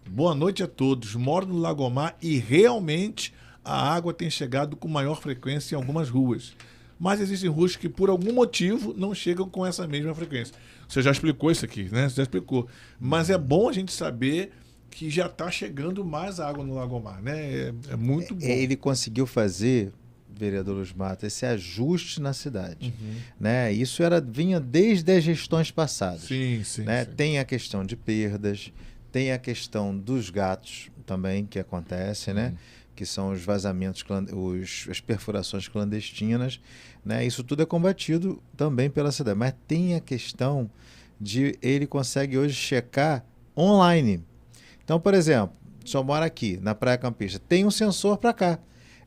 Boa noite a todos. Moro no Lagomar e realmente a água tem chegado com maior frequência em algumas ruas. Mas existem ruas que, por algum motivo, não chegam com essa mesma frequência. Você já explicou isso aqui, né? Você já explicou. Mas é bom a gente saber que já está chegando mais água no Lagomar, né? É muito bom. Ele conseguiu fazer, vereador Luz Matos, esse ajuste na cidade. Né? Isso vinha desde as gestões passadas. Sim, sim, né? sim. Tem a questão de perdas, tem a questão dos gatos também que acontece, né? Que são os vazamentos, as perfurações clandestinas. Né? Isso tudo é combatido também pela cidade. Mas tem a questão de ele consegue hoje checar online. Então, por exemplo, se eu moro aqui na Praia Campista, tem um sensor para cá.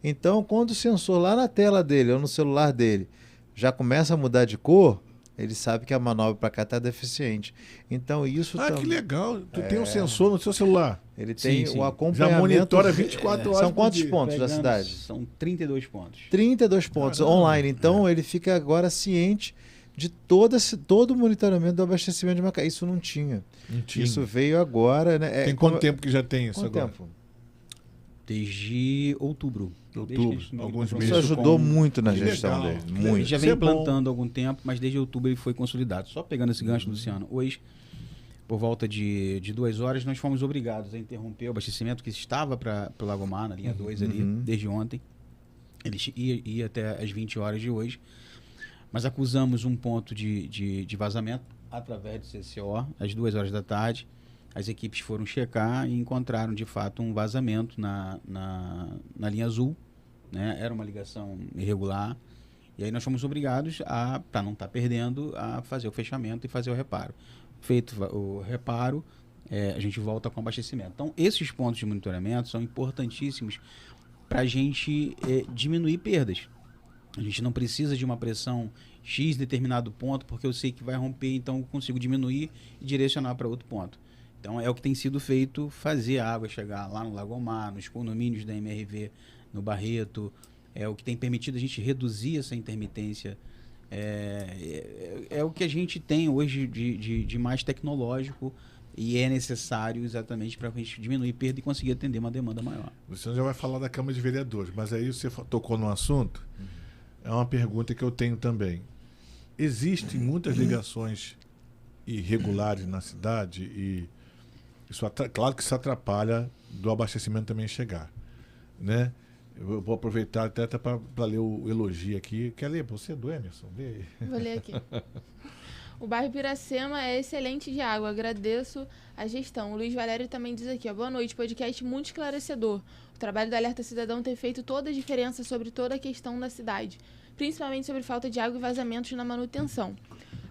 Então, quando o sensor lá na tela dele ou no celular dele já começa a mudar de cor, ele sabe que a manobra para cá está deficiente. Então, isso Ah, também... que legal. Tu tem um sensor no seu celular. Ele tem Sim. o Já acompanhamento... monitora 24 horas. São quantos por dia. pontos da Pegando, cidade? São 32 pontos. 32 pontos Caramba. online. Então, ele fica agora ciente de todo o monitoramento do abastecimento de Macaé. Isso não tinha. Não tinha. Isso veio agora. Né? Tem quanto tempo que já tem isso Quanto agora? tempo? Desde outubro. Outubro, Desde que a gente alguns comprou meses. Isso ajudou com- muito na Que gestão legal. dele. Que A Muito. gente já Isso vem é bom. implantando há algum tempo, mas desde outubro ele foi consolidado. Só pegando esse gancho, Luciano, hoje, por volta de 2 horas, nós fomos obrigados a interromper o abastecimento que estava para o Lagomar, na linha 2 ali, desde ontem. Ele ia até as 20 horas de hoje. Mas acusamos um ponto de vazamento através do CCO, às 2 horas da tarde. As equipes foram checar e encontraram, de fato, um vazamento na linha azul. Né? Era uma ligação irregular. E aí nós fomos obrigados, para não estar perdendo, a fazer o fechamento e fazer o reparo. Feito o reparo, a gente volta com o abastecimento. Então, esses pontos de monitoramento são importantíssimos para a gente diminuir perdas. A gente não precisa de uma pressão X determinado ponto, porque eu sei que vai romper, então eu consigo diminuir e direcionar para outro ponto. Então é o que tem sido feito, fazer a água chegar lá no Lagomar, nos condomínios da MRV, no Barreto, é o que tem permitido a gente reduzir essa intermitência. É o que a gente tem hoje de mais tecnológico e é necessário exatamente para a gente diminuir perda e conseguir atender uma demanda maior. O senhor já vai falar da Câmara de Vereadores, mas aí você tocou no assunto. É uma pergunta que eu tenho também. Existem muitas ligações irregulares na cidade e isso claro que isso atrapalha do abastecimento também chegar, né? Eu vou aproveitar até para ler o elogio aqui. Quer ler? Você é do Emerson? Lê aí. Vou ler aqui. O bairro Piracema é excelente de água. Agradeço a gestão. O Luiz Valério também diz aqui, ó, boa noite, podcast muito esclarecedor. O trabalho do Alerta Cidadão tem feito toda a diferença sobre toda a questão da cidade, principalmente sobre falta de água e vazamentos na manutenção.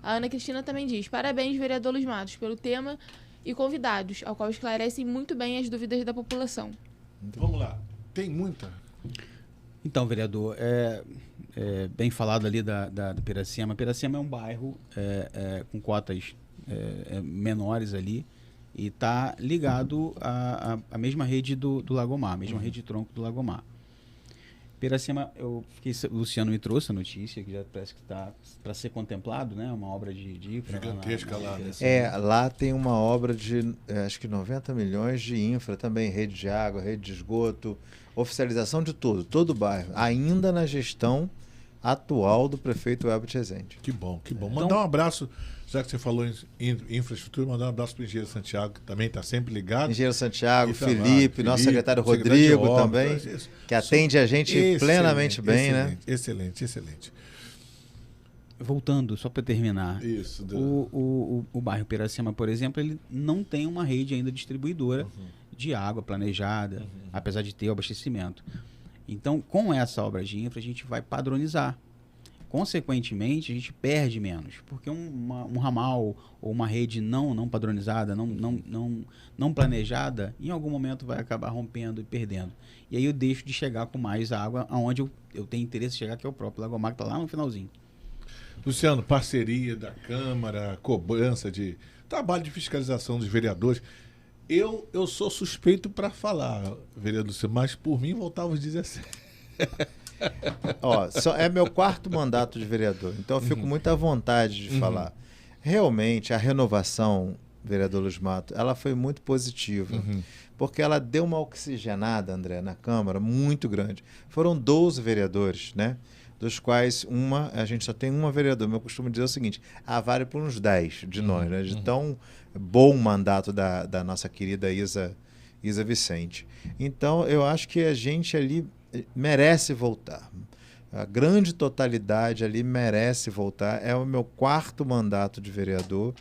A Ana Cristina também diz, parabéns, vereador Luiz Matos, pelo tema e convidados, ao qual esclarecem muito bem as dúvidas da população. Vamos lá. Tem muita? Então, vereador, bem falado ali da Piracema. Piracema é um bairro com cotas menores ali e está ligado à mesma rede do Lagomar, a mesma rede de tronco do Lagomar. Piracema, o Luciano me trouxe a notícia, que já parece que está para ser contemplado, né? Uma obra de infra. Gigantesca lá, né? Lá tem uma obra de, acho que 90 milhões de infra também, rede de água, rede de esgoto, oficialização de tudo, todo o bairro, ainda na gestão atual do prefeito Elbert Rezende. Que bom, que bom. Mandar um abraço, já que você falou em infraestrutura, mandar um abraço para o engenheiro Santiago, que também está sempre ligado. Engenheiro Santiago, Felipe, nosso secretário Rodrigo também, que atende a gente plenamente bem, excelente, né? Excelente, excelente. Voltando, só para terminar, Isso, o bairro Piracema, por exemplo, ele não tem uma rede ainda distribuidora de água planejada, apesar de ter o abastecimento. Então, com essa obra de infra, a gente vai padronizar. Consequentemente, a gente perde menos, porque um ramal ou uma rede não padronizada, não planejada, em algum momento vai acabar rompendo e perdendo. E aí eu deixo de chegar com mais água aonde eu tenho interesse de chegar, que é o próprio Lagomar, que está lá no finalzinho. Luciano, parceria da Câmara, cobrança de trabalho de fiscalização dos vereadores. Eu sou suspeito para falar, vereador Luciano, mas por mim voltava aos 17. É meu 4º mandato de vereador, então eu fico muito à vontade de falar. Realmente, a renovação, vereador Luiz Mato, ela foi muito positiva, porque ela deu uma oxigenada, André, na Câmara, muito grande. Foram 12 vereadores, né? Dos quais a gente só tem uma vereadora. Eu costumo dizer o seguinte, vale por uns 10 de nós, né? De tão bom mandato da nossa querida Isa Vicente. Então, eu acho que a gente ali merece voltar. A grande totalidade ali merece voltar. É o meu 4º mandato de vereador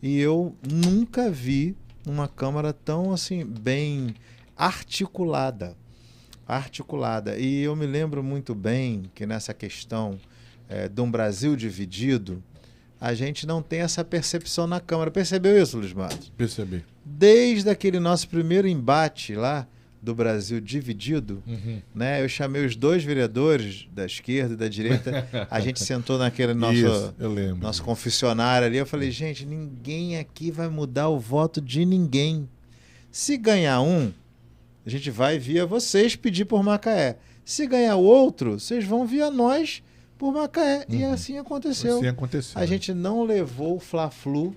e eu nunca vi uma Câmara tão assim, bem articulada. E eu me lembro muito bem que nessa questão de um Brasil dividido, a gente não tem essa percepção na Câmara. Percebeu isso, Luiz Matos? Percebi. Desde aquele nosso primeiro embate lá do Brasil dividido, né? Eu chamei os 2 vereadores da esquerda e da direita, a gente sentou naquele nosso confessionário ali, eu falei, gente, ninguém aqui vai mudar o voto de ninguém. Se ganhar um, a gente vai via vocês pedir por Macaé. Se ganhar o outro, vocês vão via nós por Macaé. E assim aconteceu. A gente não levou o Fla-Flu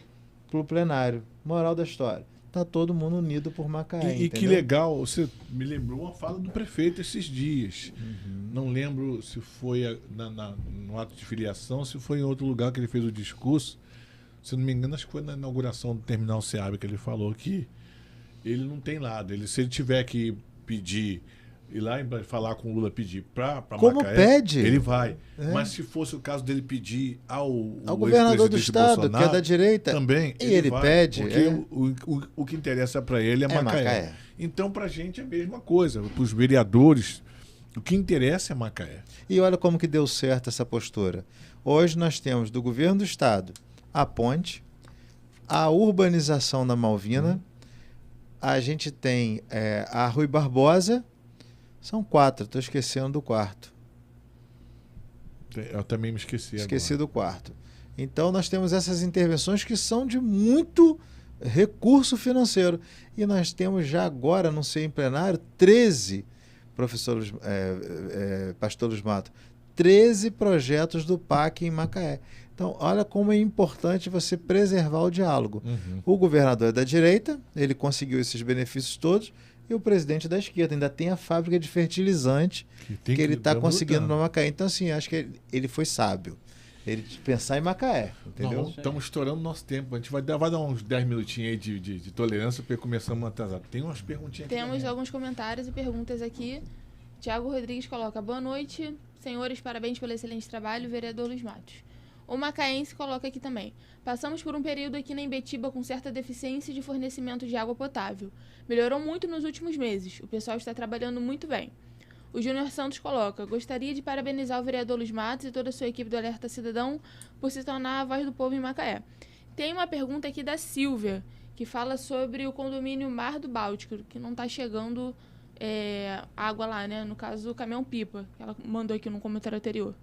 pro plenário. Moral da história. Tá todo mundo unido por Macaé. E que legal, você me lembrou uma fala do prefeito esses dias. Não lembro se foi no ato de filiação, se foi em outro lugar que ele fez o discurso. Se não me engano, acho que foi na inauguração do terminal Ceará que ele falou que ele não tem lado. Se ele tiver que pedir, ir lá e falar com o Lula, pedir para Macaé, pede? Ele vai. Mas se fosse o caso dele pedir ao governador do estado, que é da direita, também ele pede. Porque o que interessa para ele é Macaé. Então, para a gente é a mesma coisa. Para os vereadores, o que interessa é Macaé. E olha como que deu certo essa postura. Hoje nós temos do governo do estado a ponte, a urbanização da Malvina, a gente tem a Rui Barbosa, são 4, estou esquecendo do 4º. Eu também me esqueci do 4º. Então nós temos essas intervenções que são de muito recurso financeiro. E nós temos já agora, não sei em plenário, 13, pastor Luiz Mato, 13 projetos do PAC em Macaé. Então, olha como é importante você preservar o diálogo. O governador é da direita, ele conseguiu esses benefícios todos, e o presidente da esquerda ainda tem a fábrica de fertilizante que ele está conseguindo no Macaé. Então, assim, acho que ele foi sábio. Ele pensar em Macaé, entendeu? Estamos estourando nosso tempo. A gente vai dar uns 10 minutinhos aí de tolerância para começarmos a atrasar. Tem umas perguntinhas aqui. Temos alguns comentários e perguntas aqui. Tiago Rodrigues coloca: boa noite, senhores, parabéns pelo excelente trabalho, vereador Luiz Matos. O macaense coloca aqui também: passamos por um período aqui na Imbetiba com certa deficiência de fornecimento de água potável. Melhorou muito nos últimos meses. O pessoal está trabalhando muito bem. O Júnior Santos coloca: gostaria de parabenizar o vereador Luiz Matos e toda a sua equipe do Alerta Cidadão por se tornar a voz do povo em Macaé. Tem uma pergunta aqui da Silvia, que fala sobre o condomínio Mar do Báltico, que não está chegando água lá, né? No caso, o caminhão-pipa, que ela mandou aqui no comentário anterior.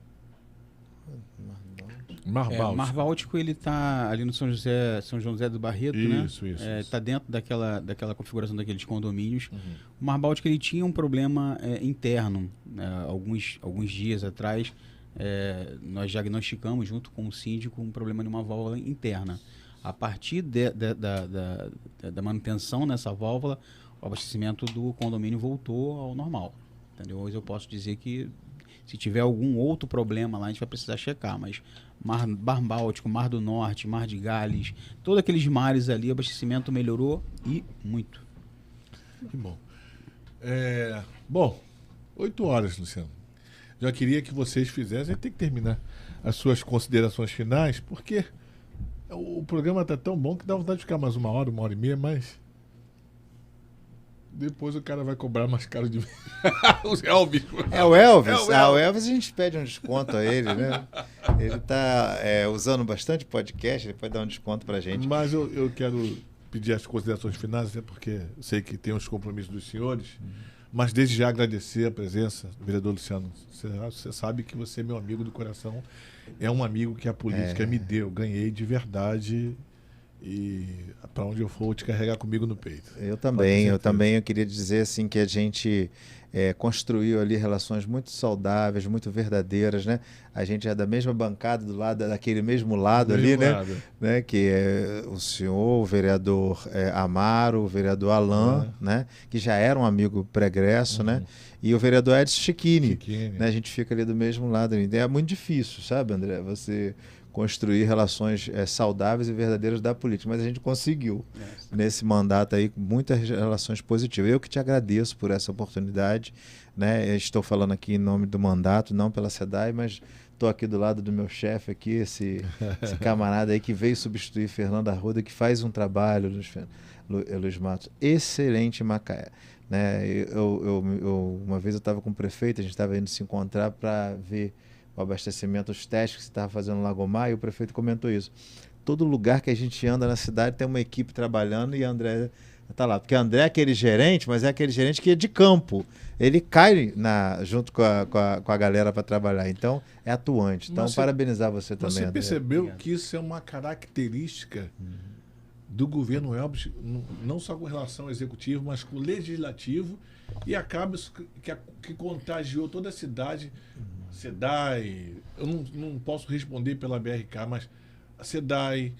Mar Báltico. Mar Báltico, ele está ali no São José do Barreto, né? Isso. Está dentro daquela configuração daqueles condomínios. Uhum. O Mar Báltico, ele tinha um problema interno. Alguns dias atrás, nós diagnosticamos, junto com o síndico, um problema de uma válvula interna. A partir da manutenção nessa válvula, o abastecimento do condomínio voltou ao normal. Entendeu? Hoje eu posso dizer que, se tiver algum outro problema lá, a gente vai precisar checar, mas Mar Báltico, Mar do Norte, Mar de Gales, todos aqueles mares ali, o abastecimento melhorou e muito. Que bom. Bom, 8 horas, Luciano. Já queria que vocês fizessem, tem que terminar as suas considerações finais, porque o programa está tão bom que dá vontade de ficar mais 1 hora, 1 hora e meia, mas depois o cara vai cobrar mais caro de mim. Os Elvis. O Elvis. O Elvis a gente pede um desconto a ele, né? Ele está usando bastante podcast, ele pode dar um desconto pra gente. Mas eu quero pedir as considerações finais, até porque sei que tem os compromissos dos senhores, mas desde já agradecer a presença do vereador Luciano. Você sabe que você é meu amigo do coração, é um amigo que a política me deu, ganhei de verdade. E para onde eu for, vou te carregar comigo no peito. Eu também eu queria dizer assim que a gente construiu ali relações muito saudáveis, muito verdadeiras, né? A gente é da mesma bancada, do lado daquele mesmo lado ali, né? Que é o senhor, o vereador Amaro, o vereador Alain, né? Que já era um amigo pregresso, né? E o vereador Edson Chiquini, né? A gente fica ali do mesmo lado. É muito difícil, sabe, André? Você construir relações saudáveis e verdadeiras da política, mas a gente conseguiu nesse mandato aí muitas relações positivas. Eu que te agradeço por essa oportunidade, né? Eu estou falando aqui em nome do mandato, não pela SEDAI, mas estou aqui do lado do meu chefe aqui, esse camarada aí que veio substituir Fernando Arruda, que faz um trabalho, Luiz Matos, excelente em Macaé. Né? Uma vez eu estava com o prefeito, a gente estava indo se encontrar para ver o abastecimento, os testes que você estava fazendo no Lagomar, e o prefeito comentou isso. Todo lugar que a gente anda na cidade tem uma equipe trabalhando e a André está lá. Porque o André é aquele gerente, mas é aquele gerente que é de campo. Ele cai junto com a galera para trabalhar. Então, é atuante. Então, parabenizar você também, Você André. percebeu que isso é uma característica do governo Elvis, não só com relação ao executivo, mas com o legislativo, e acaba isso que contagiou toda a cidade. SEDAI, eu não posso responder pela BRK, mas a SEDAI,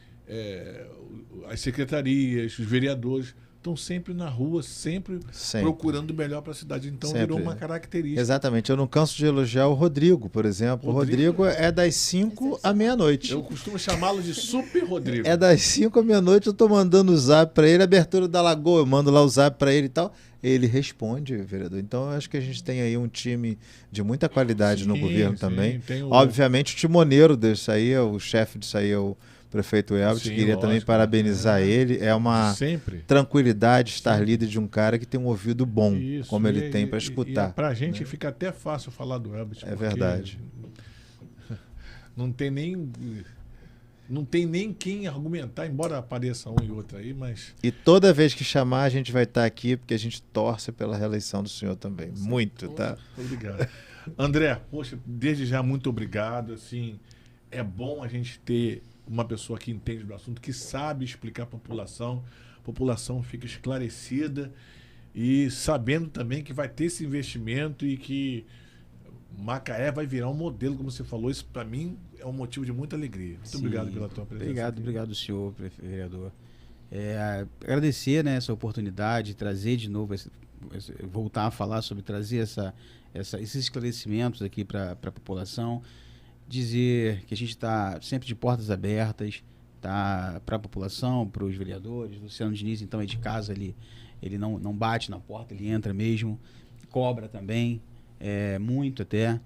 as secretarias, os vereadores estão sempre na rua, sempre procurando o melhor para a cidade. Então virou uma característica. Exatamente. Eu não canso de elogiar o Rodrigo, por exemplo. O Rodrigo é das 5 à meia-noite. Eu costumo chamá-lo de Super Rodrigo. É das 5 à meia-noite, eu estou mandando o zap para ele, abertura da Lagoa, eu mando lá o zap para ele e tal. Ele responde, vereador. Então, eu acho que a gente tem aí um time de muita qualidade no governo também. Obviamente, o timoneiro disso aí, o chefe disso aí é o prefeito Elvis. Queria também parabenizar ele. É uma tranquilidade estar líder de um cara que tem um ouvido bom, como ele tem para escutar. Para a gente fica até fácil falar do Elvis. É verdade. Não tem nem quem argumentar, embora apareça um e outro aí, mas... E toda vez que chamar, a gente vai estar aqui, porque a gente torce pela reeleição do senhor também. Muito, tá? Obrigado. André, poxa, desde já, muito obrigado. Assim, é bom a gente ter uma pessoa que entende do assunto, que sabe explicar a população fica esclarecida e sabendo também que vai ter esse investimento e que Macaé vai virar um modelo, como você falou. Isso, para mim, é um motivo de muita alegria. Muito obrigado pela tua presença. Obrigado, senhor vereador. Agradecer, né, essa oportunidade, trazer de novo, voltar a falar sobre trazer esses esclarecimentos aqui para a população. Dizer que a gente está sempre de portas abertas, tá, para a população, para os vereadores. Luciano Diniz, então, é de casa, ele não bate na porta, ele entra mesmo, cobra também, muito até.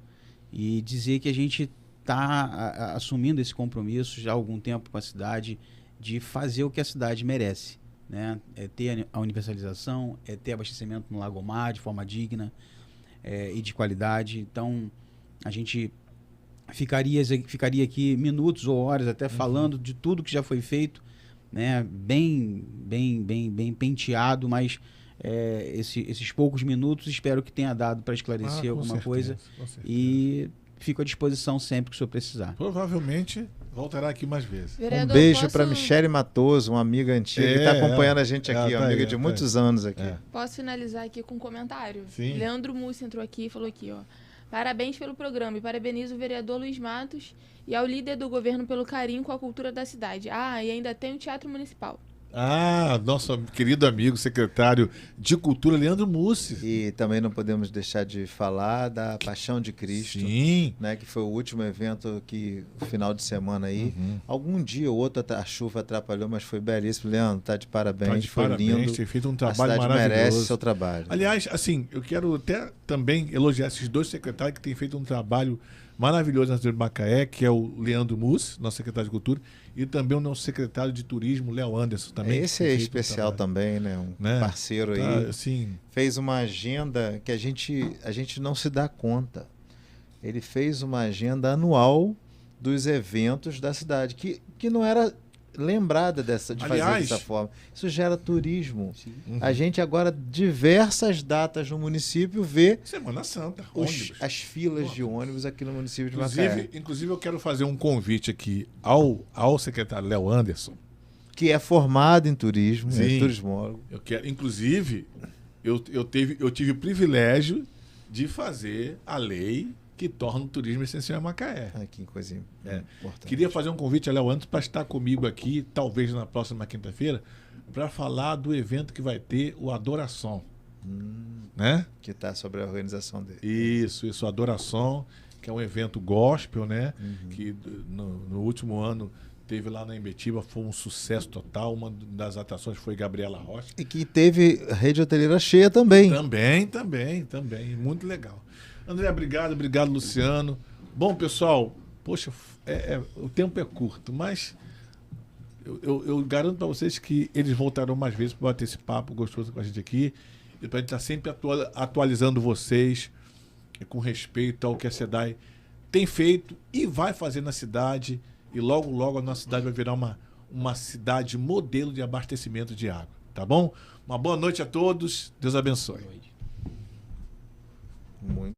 E dizer que a gente está assumindo esse compromisso já há algum tempo com a cidade de fazer o que a cidade merece, né? É ter a universalização, é ter abastecimento no Lagomar de forma digna e de qualidade. Então, a gente ficaria aqui minutos ou horas até falando de tudo que já foi feito, né? Bem penteado, mas esses poucos minutos espero que tenha dado para esclarecer alguma coisa. E fico à disposição sempre que o senhor precisar. Provavelmente Voltará aqui mais vezes. Um Vereador, beijo posso- para Michele Matoso, uma amiga antiga, que está acompanhando a gente aqui, tá uma amiga aí, de tá muitos aí. anos aqui. É. Posso finalizar aqui com um comentário? Sim. Leandro Mussi entrou aqui e falou aqui, ó. Parabéns pelo programa e parabenizo o vereador Luiz Matos e ao líder do governo pelo carinho com a cultura da cidade. Ah, e ainda tem o Teatro Municipal. Ah, nosso querido amigo, secretário de Cultura, Leandro Mussi. E também não podemos deixar de falar da Paixão de Cristo, Sim. né, que foi o último evento que, final de semana aí, Uhum. algum dia ou outro a chuva atrapalhou, mas foi belíssimo. Leandro, tá de parabéns, Tá de foi parabéns, lindo. tem feito um A trabalho cidade maravilhoso. merece seu trabalho. Aliás, assim, eu quero até também elogiar esses dois secretários que têm feito um trabalho maravilhoso na cidade de Macaé, que é o Leandro Mussi, nosso secretário de Cultura, e também o nosso secretário de Turismo, Léo Anderson, também. Esse que é tem feito especial um trabalho, também, né? Um né? parceiro Tá, aí. assim, Fez uma agenda que a gente não se dá conta. Ele fez uma agenda anual dos eventos da cidade, que não era lembrada de fazer Aliás, dessa forma. Isso gera turismo. uhum. A gente agora, diversas datas no município, vê Semana Santa, ônibus. as filas de ônibus aqui no município de Inclusive, Macaé. inclusive, eu quero fazer um convite aqui ao secretário Léo Anderson. Que é formado em turismo, é Sim. turismólogo. Eu quero, inclusive, eu tive o privilégio de fazer a lei que torna o turismo essencial em Macaé. Ah, que coisa importante. Queria fazer um convite a Léo Anderson para estar comigo aqui, talvez na próxima quinta-feira, para falar do evento que vai ter, o Adoração. Né? Que está sobre a organização dele. Isso, Adoração, que é um evento gospel, né? Uhum. Que no último ano teve lá na Embetiba, foi um sucesso total. Uma das atrações foi Gabriela Rocha. E que teve rede hoteleira cheia também. Também. Muito legal. André, obrigado, Luciano. Bom, pessoal, poxa, o tempo é curto, mas eu garanto para vocês que eles voltarão mais vezes para bater esse papo gostoso com a gente aqui e para a gente estar sempre atualizando vocês com respeito ao que a SEDAI tem feito e vai fazer na cidade. E logo, logo a nossa cidade vai virar uma cidade modelo de abastecimento de água. Tá bom? Uma boa noite a todos. Deus abençoe. Muito.